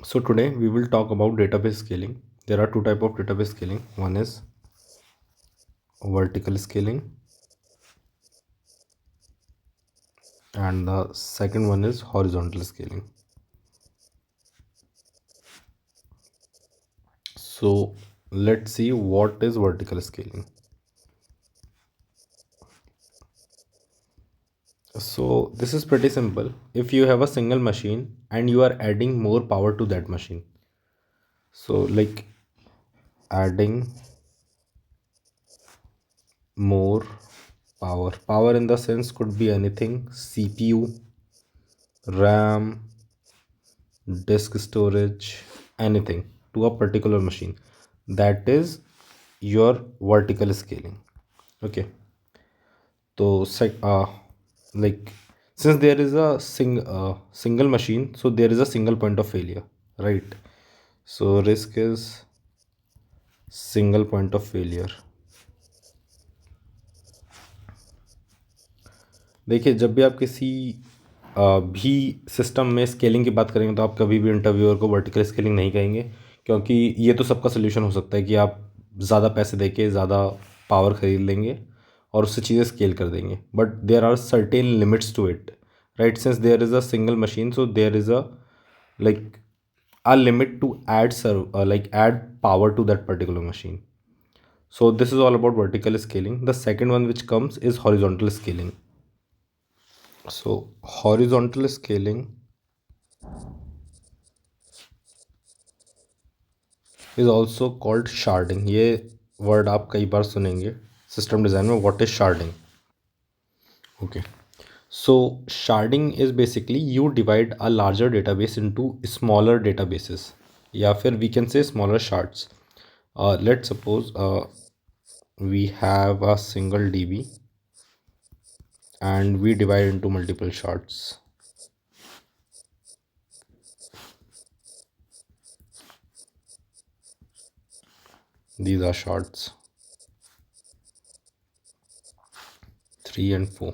So today we will talk about database scaling. There are two type of database scaling. One is vertical scaling and the second one is horizontal scaling. So let's see what is vertical scaling. So this is pretty simple. If you have a single machine and you are adding more power to that machine. So like adding more power. Power in the sense could be anything: CPU, RAM, disk storage, anything to a particular machine. That is your vertical scaling. Okay. So like since there is a single machine, so there is a single point of failure, right? So risk is single point of failure. देखिए, जब भी आप किसी भी system में scaling की बात करेंगे तो आप कभी भी इंटरव्यूअर को वर्टिकल स्केलिंग नहीं कहेंगे, क्योंकि ये तो सबका सोल्यूशन हो सकता है कि आप ज़्यादा पैसे दे के ज़्यादा पावर खरीद लेंगे और उससे चीज़ें स्केल कर देंगे, but there are certain limits to it, right? Since there is a single machine, so there is a like a limit to add power to that particular machine. So this is all about vertical scaling. The second one which comes is horizontal scaling. So horizontal scaling is also called sharding. ये word आप कई बार सुनेंगे system design में. What is sharding? Okay. So sharding is basically you divide a larger database into smaller databases, या फिर we can say smaller shards. Let's suppose we have a single DB and we divide into multiple shards. These are shards 3 and 4.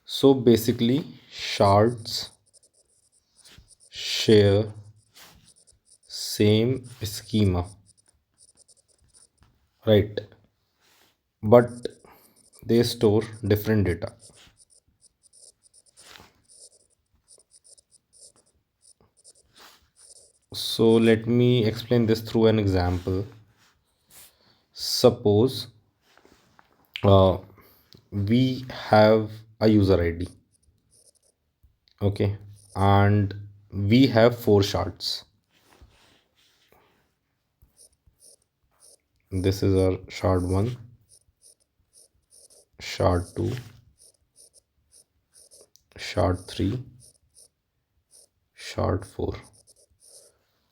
So basically shards share same schema, right? But they store different data. So let me explain this through an example. Suppose we have a user ID, okay, and we have 4 shards. This is our shard 1, shard 2, shard 3, shard 4.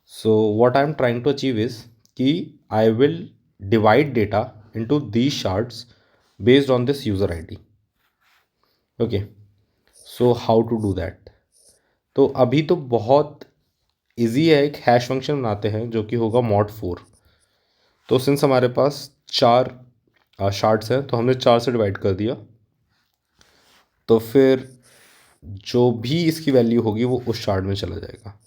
So what I'm trying to achieve is कि I will divide data into these shards based on this user ID. Okay, so how to do that? तो अभी तो बहुत easy है. एक hash function बनाते हैं जो कि होगा mod 4. तो सिंस हमारे पास 4 शार्ट्स हैं तो हमने 4 से डिवाइड कर दिया, तो फिर जो भी इसकी वैल्यू होगी वो उस शार्ट में चला जाएगा.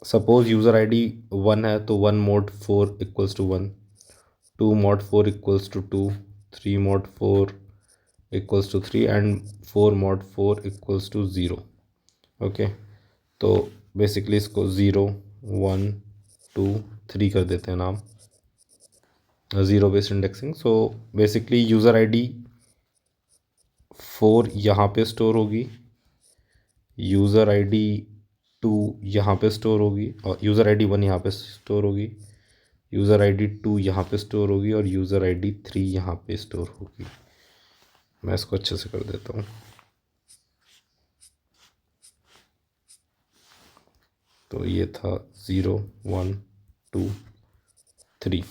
सपोज यूज़र आई डी 1 है तो 1 mod 4 equals to 1, 2 mod 4 equals to 2, 3 mod 4 equals to 3 and 4 mod 4 equals to 0. Okay, तो बेसिकली इसको 0, 1, 2, 3 कर देते हैं नाम, zero based indexing. So basically user I D 4 यहाँ पे स्टोर होगी, यूज़र आई डी 2 यहाँ पे स्टोर होगी, और यूज़र आई डी 1 यहाँ पे स्टोर होगी, यूज़र आई डी 2 यहाँ पे स्टोर होगी, और यूज़र आई डी 3 यहाँ पे स्टोर होगी. मैं इसको अच्छे से कर देता हूँ. तो ये था 0, 1, 2, 3.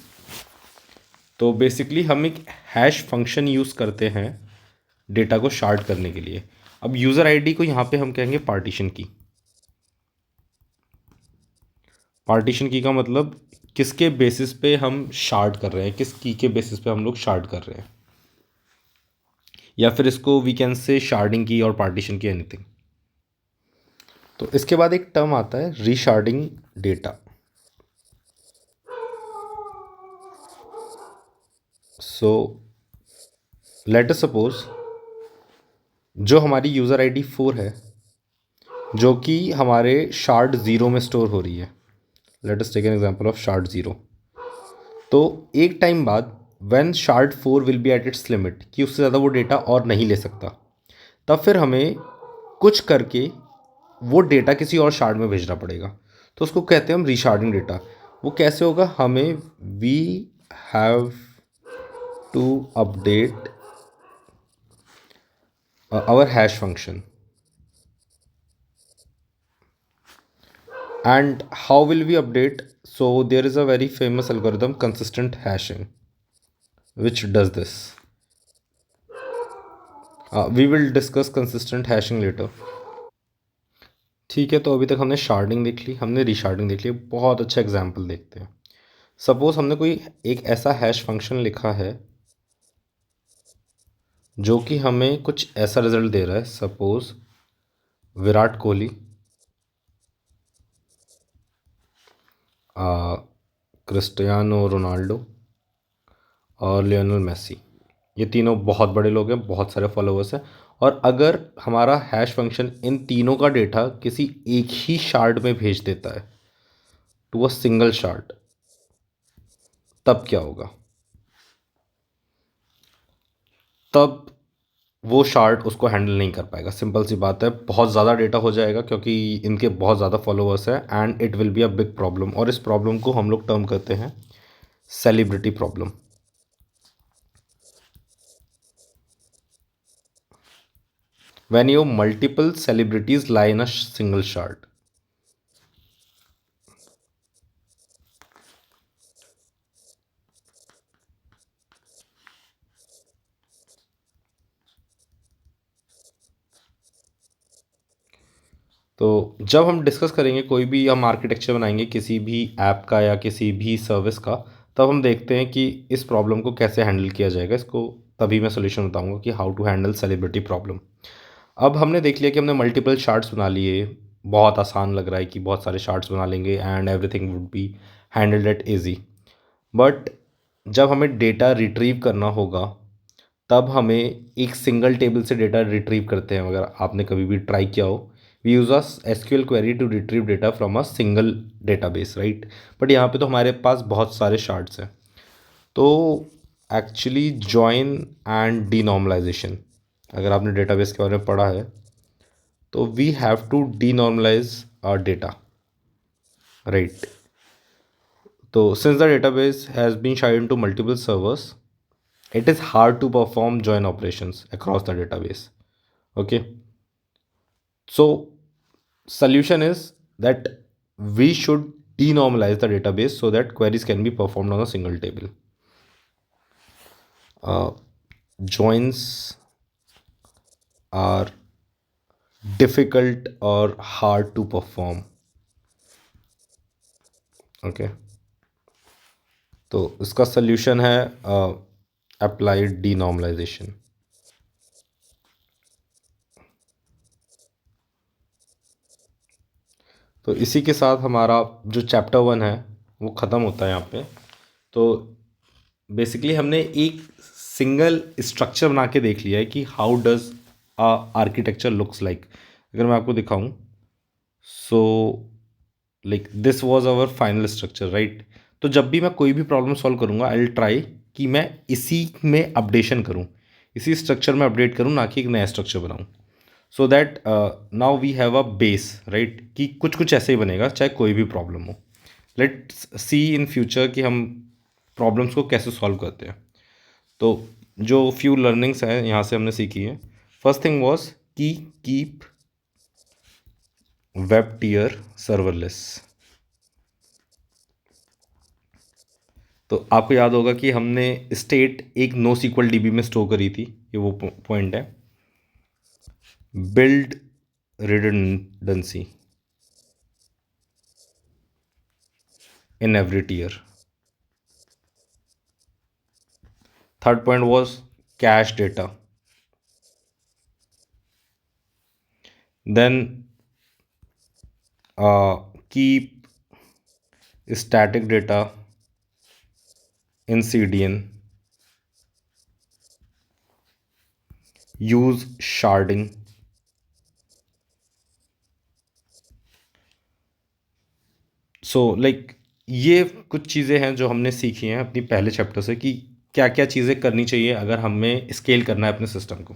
तो बेसिकली हम एक हैश फंक्शन यूज़ करते हैं डेटा को शार्ट करने के लिए. अब यूज़र आईडी को यहाँ पे हम कहेंगे पार्टीशन की. पार्टीशन की का मतलब किसके बेसिस पे हम शार्ट कर रहे हैं, किस की के बेसिस पे हम लोग शार्ट कर रहे हैं, या फिर इसको वी कैन से शार्डिंग की और पार्टीशन की, एनीथिंग. तो इसके बाद एक टर्म आता है resharding data. So let us suppose जो हमारी यूज़र आईडी 4 है, जो कि हमारे शार्ड ज़ीरो में स्टोर हो रही है। Let us take an example of shard zero. तो एक टाइम बाद when shard 4 will be at its limit, कि उससे ज़्यादा वो डेटा और नहीं ले सकता, तब फिर हमें कुछ करके वो डेटा किसी और शार्ड में भेजना पड़ेगा। तो उसको कहते हैं हम रीशार्डिंग डेटा। वो कैसे होगा? हमें we have to update our hash function. And how will we update? So there is a very famous algorithm, consistent hashing, which does this. We will discuss consistent hashing later. ठीक है, तो अभी तक हमने शार्डिंग देख ली, हमने रीशार्डिंग देख ली। बहुत अच्छा एग्जाम्पल देखते हैं। सपोज हमने कोई एक ऐसा हैश फंक्शन लिखा है जो कि हमें कुछ ऐसा रिजल्ट दे रहा है। Suppose Virat Kohli, Cristiano Ronaldo और लियोनेल मेसी, ये तीनों बहुत बड़े लोग हैं, बहुत सारे फॉलोअर्स हैं। और अगर हमारा हैश फंक्शन इन तीनों का डेटा किसी एक ही शार्ड में भेज देता है, टू अ सिंगल शार्ड, तब क्या होगा? तब वो शार्ड उसको हैंडल नहीं कर पाएगा। सिंपल सी बात है, बहुत ज़्यादा डेटा हो जाएगा क्योंकि इनके बहुत ज़्यादा फॉलोअर्स हैं, and it will be a big problem. और इस प्रॉब्लम को हम लोग टर्म करते हैं celebrity problem. When your multiple celebrities lie in a single shard. तो जब हम डिस्कस करेंगे, कोई भी हम आर्किटेक्चर बनाएंगे किसी भी ऐप का या किसी भी सर्विस का, तब हम देखते हैं कि इस प्रॉब्लम को कैसे हैंडल किया जाएगा। इसको तभी मैं सोल्यूशन बताऊंगा कि how to handle celebrity problem. अब हमने देख लिया कि हमने मल्टीपल शार्ट्स बना लिए। बहुत आसान लग रहा है कि बहुत सारे शार्ट्स बना लेंगे and everything would be handled at easy. But जब हमें डेटा रिट्रीव करना होगा, तब हमें एक सिंगल टेबल से डेटा रिट्रीव करते हैं। अगर आपने कभी भी ट्राई किया हो, we use a SQL query to retrieve data from a single database, right. But यहाँ पे तो हमारे पास बहुत सारे शार्ट्स हैं। तो एक्चुअली जॉइन एंड डीनॉर्मलाइजेशन, अगर आपने डेटाबेस के बारे में पढ़ा है, तो we have to denormalize our data, right. तो since the database has been shared into multiple servers, it is hard to perform join operations across the database. Okay, so solution is that we should denormalize the database so that queries can be performed on a single table. Joins are difficult or hard to perform. Okay, तो इसका solution है applied denormalization. तो इसी के साथ हमारा जो chapter 1 है वो ख़त्म होता है यहाँ पे। तो बेसिकली हमने एक सिंगल स्ट्रक्चर बना के देख लिया है कि how does a architecture looks like. अगर मैं आपको दिखाऊं, so like this was our final structure, right. तो जब भी मैं कोई भी प्रॉब्लम सॉल्व करूंगा, आई विल ट्राई कि मैं इसी में अपडेशन करूं, इसी स्ट्रक्चर में अपडेट करूं, ना कि एक नया स्ट्रक्चर बनाऊं। So that now we have a base, right, कि कुछ कुछ ऐसे ही बनेगा चाहे कोई भी प्रॉब्लम हो। लेट्स सी इन फ्यूचर कि हम प्रॉब्लम्स को कैसे सॉल्व करते हैं। तो जो फ्यू लर्निंग्स हैं यहाँ से हमने सीखी है। फर्स्ट थिंग वॉज कि कीप वेब टियर सर्वरलेस। तो आपको याद होगा कि हमने स्टेट एक नो सीक्वल डीबी में स्टोर करी थी, ये वो पॉइंट है। Build redundancy in every tier. Third point was cache data. Then keep static data in CDN, use sharding. Like ये कुछ चीज़ें हैं जो हमने सीखी हैं अपनी पहले चैप्टर से कि क्या क्या चीज़ें करनी चाहिए अगर हमें स्केल करना है अपने सिस्टम को।